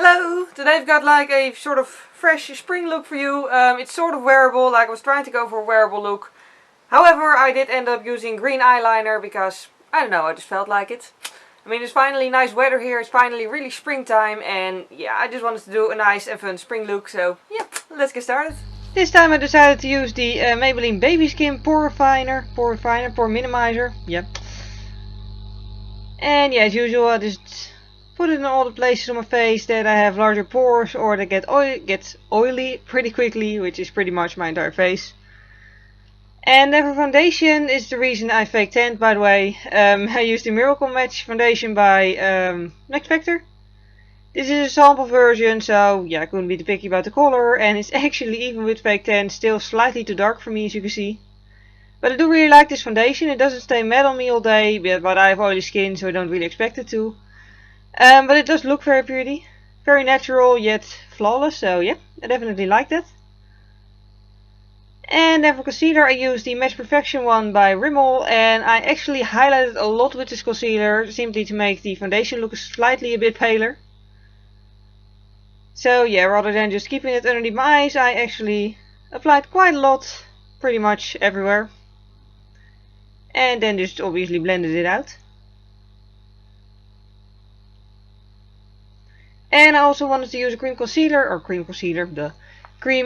Hello! Today I've got like a sort of fresh spring look for you. It's sort of wearable, like I was trying to go for a wearable look. However, I did end up using green eyeliner because, I don't know, I just felt like it. I mean, it's finally nice weather here, it's finally really springtime, and yeah, I just wanted to do a nice and fun spring look, so yeah, let's get started. This time I decided to use the Maybelline Baby Skin Pore Minimiser, yeah. And yeah, as usual, I just put it in all the places on my face that I have larger pores or that gets oily pretty quickly, which is pretty much my entire face. And then for foundation is the reason I fake tanned, by the way. I used the Miracle Match foundation by NYX Factor. This is a sample version, so yeah, I couldn't be too picky about the color, and it's actually, even with fake tan, still slightly too dark for me, as you can see. But I do really like this foundation. It doesn't stay matte on me all day, but I have oily skin, so I don't really expect it to. But it does look very pretty. Very natural, yet flawless, so yeah, I definitely like that. And then for concealer I used the Match Perfection one by Rimmel, and I actually highlighted a lot with this concealer, simply to make the foundation look slightly a bit paler. So yeah, rather than just keeping it underneath my eyes, I actually applied quite a lot, pretty much everywhere. And then just obviously blended it out. And I also wanted to use a cream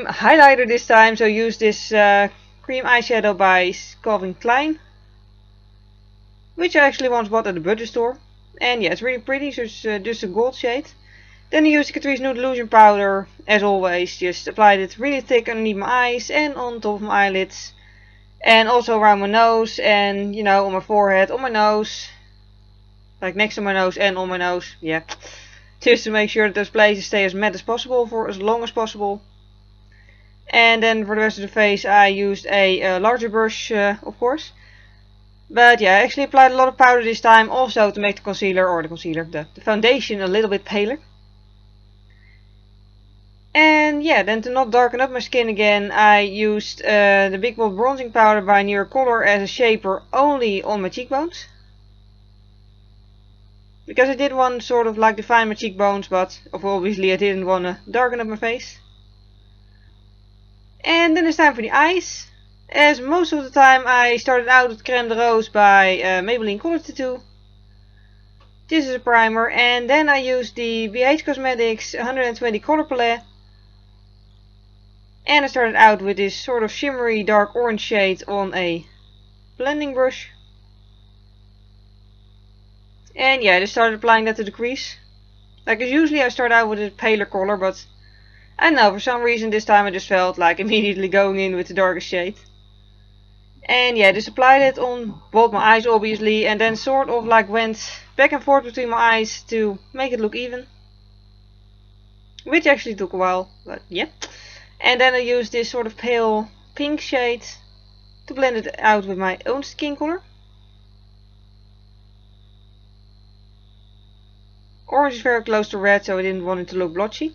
highlighter this time, so use this cream eyeshadow by Calvin Klein, which I actually once bought at the budget store. And yeah, it's really pretty, so it's just a gold shade. Then I used the Catrice Nude Illusion powder, as always, just applied it really thick underneath my eyes and on top of my eyelids. And also around my nose and, you know, on my forehead, on my nose. Like next to my nose and on my nose, yeah. Just to make sure that those places stay as matte as possible for as long as possible. And then for the rest of the face I used a larger brush, of course. But yeah, I actually applied a lot of powder this time, also to make the foundation a little bit paler. And yeah, then to not darken up my skin again, I used the Big Bold bronzing powder by Near Color as a shaper only on my cheekbones. Because I did want to sort of like define my cheekbones, but obviously I didn't want to darken up my face. And then it's time for the eyes. As most of the time I started out with Crème de Rose by Maybelline Color Tattoo. This is a primer, and then I used the Beige Cosmetics 120 Color Palette. And I started out with this sort of shimmery dark orange shade on a blending brush. And yeah, I just started applying that to the crease. Like as usually I start out with a paler color, but I don't know, for some reason this time I just felt like immediately going in with the darkest shade. And yeah, just applied it on both my eyes obviously, and then sort of like went back and forth between my eyes to make it look even. Which actually took a while, but yeah. And then I used this sort of pale pink shade to blend it out with my own skin color. Orange is very close to red, so I didn't want it to look blotchy.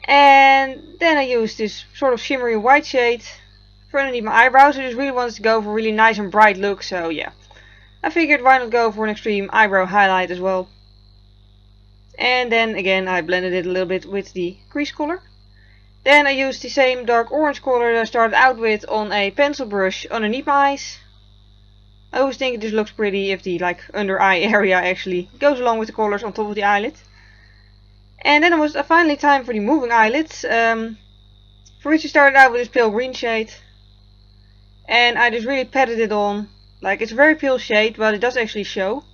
And then I used this sort of shimmery white shade for underneath my eyebrows. I just really wanted to go for a really nice and bright look, so yeah. I figured why not go for an extreme eyebrow highlight as well. And then again I blended it a little bit with the crease color. Then I used the same dark orange color that I started out with on a pencil brush underneath my eyes. I always think it just looks pretty if the like under eye area actually goes along with the colors on top of the eyelid. And then it was finally time for the moving eyelids, for which I started out with this pale green shade. And I just really patted it on. Like it's a very pale shade, but it does actually show.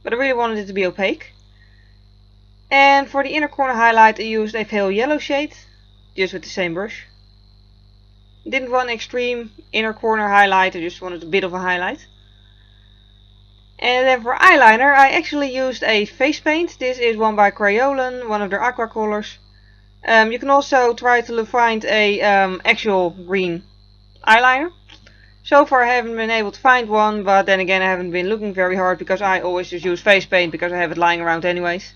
But I really wanted it to be opaque. And for the inner corner highlight I used a pale yellow shade, just with the same brush. Didn't want an extreme inner corner highlight, I just wanted a bit of a highlight. And then for eyeliner I actually used a face paint. This is one by Kryolan, one of their aqua colors. You can also try to find a actual green eyeliner. So far I haven't been able to find one, but then again I haven't been looking very hard because I always just use face paint because I have it lying around anyways.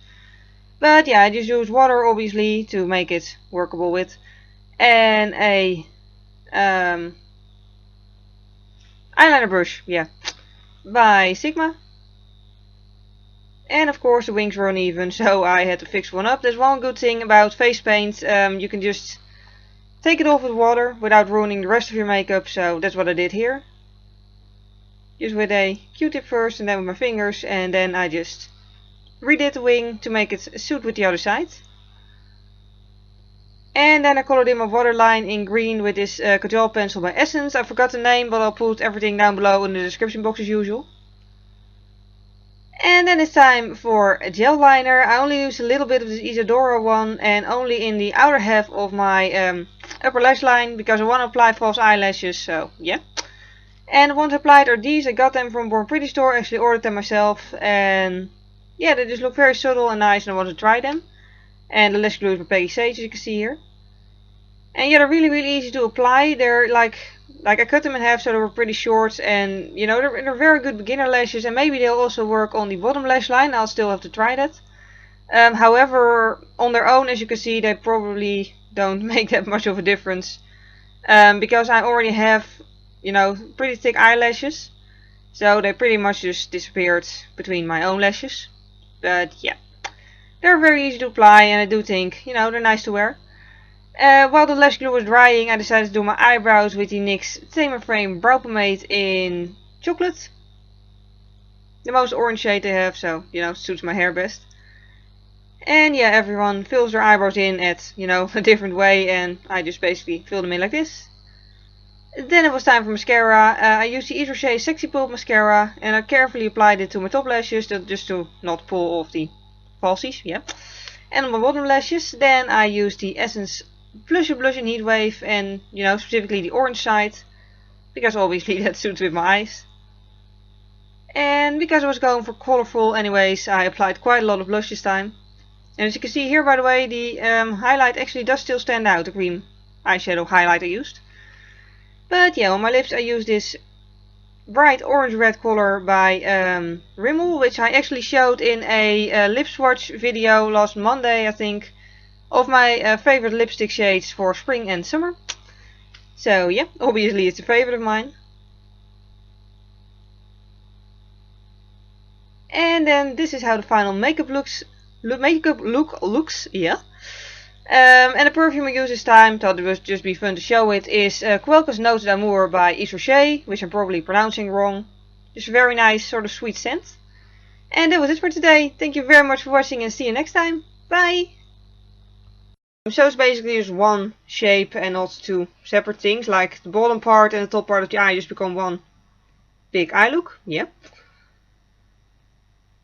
But yeah, I just use water obviously to make it workable with. And a eyeliner brush, yeah, by Sigma. And of course the wings were uneven, so I had to fix one up. There's one good thing about face paint, you can just take it off with water without ruining the rest of your makeup, so that's what I did here. Just with a Q-tip first and then with my fingers, and then I just redid the wing to make it suit with the other side. And then I colored in my waterline in green with this Kajal pencil by Essence. I forgot the name, but I'll put everything down below in the description box as usual. And then it's time for a gel liner. I only used a little bit of this IsaDora one, and only in the outer half of my upper lash line, because I want to apply false eyelashes, so yeah. And the ones I applied are these. I got them from Born Pretty store, actually ordered them myself, and yeah, they just look very subtle and nice, and I want to try them. And the lash glue is by Peggy Sage, as you can see here. And yeah, they're really easy to apply. They're like I cut them in half, so they were pretty short, and you know, they're very good beginner lashes, and maybe they'll also work on the bottom lash line. I'll still have to try that. However, on their own, as you can see, they probably don't make that much of a difference, because I already have, you know, pretty thick eyelashes, so they pretty much just disappeared between my own lashes. But yeah, they're very easy to apply, and I do think, you know, they're nice to wear. While the lash glue was drying, I decided to do my eyebrows with the NYX Tame and Frame brow pomade in chocolate. The most orange shade they have, so, you know, suits my hair best. And yeah, everyone fills their eyebrows in at, you know, a different way, and I just basically fill them in like this. Then it was time for mascara. I used the Rocher Sexy Pulp mascara, and I carefully applied it to my top lashes, just to not pull off the falsies, yeah. And on my bottom lashes, then I used the Essence Blush in Heat Wave, and, you know, specifically the orange side, because obviously that suits with my eyes. And because I was going for colorful anyways, I applied quite a lot of blush this time. And as you can see here, by the way, the highlight actually does still stand out, the green eyeshadow highlight I used. But yeah, on my lips I used this bright orange red color by Rimmel, which I actually showed in a lip swatch video last Monday, I think, of my favorite lipstick shades for spring and summer. So yeah, obviously it's a favorite of mine. And then this is how the final makeup look looks, yeah. And the perfume I used this time, thought it would just be fun to show it, is Quelques Notes d'Amour by Yves Rocher, which I'm probably pronouncing wrong. Just a very nice, sort of sweet scent. And that was it for today. Thank you very much for watching, and see you next time. Bye! So it's basically just one shape and not two separate things, like the bottom part and the top part of the eye just become one big eye look, yeah.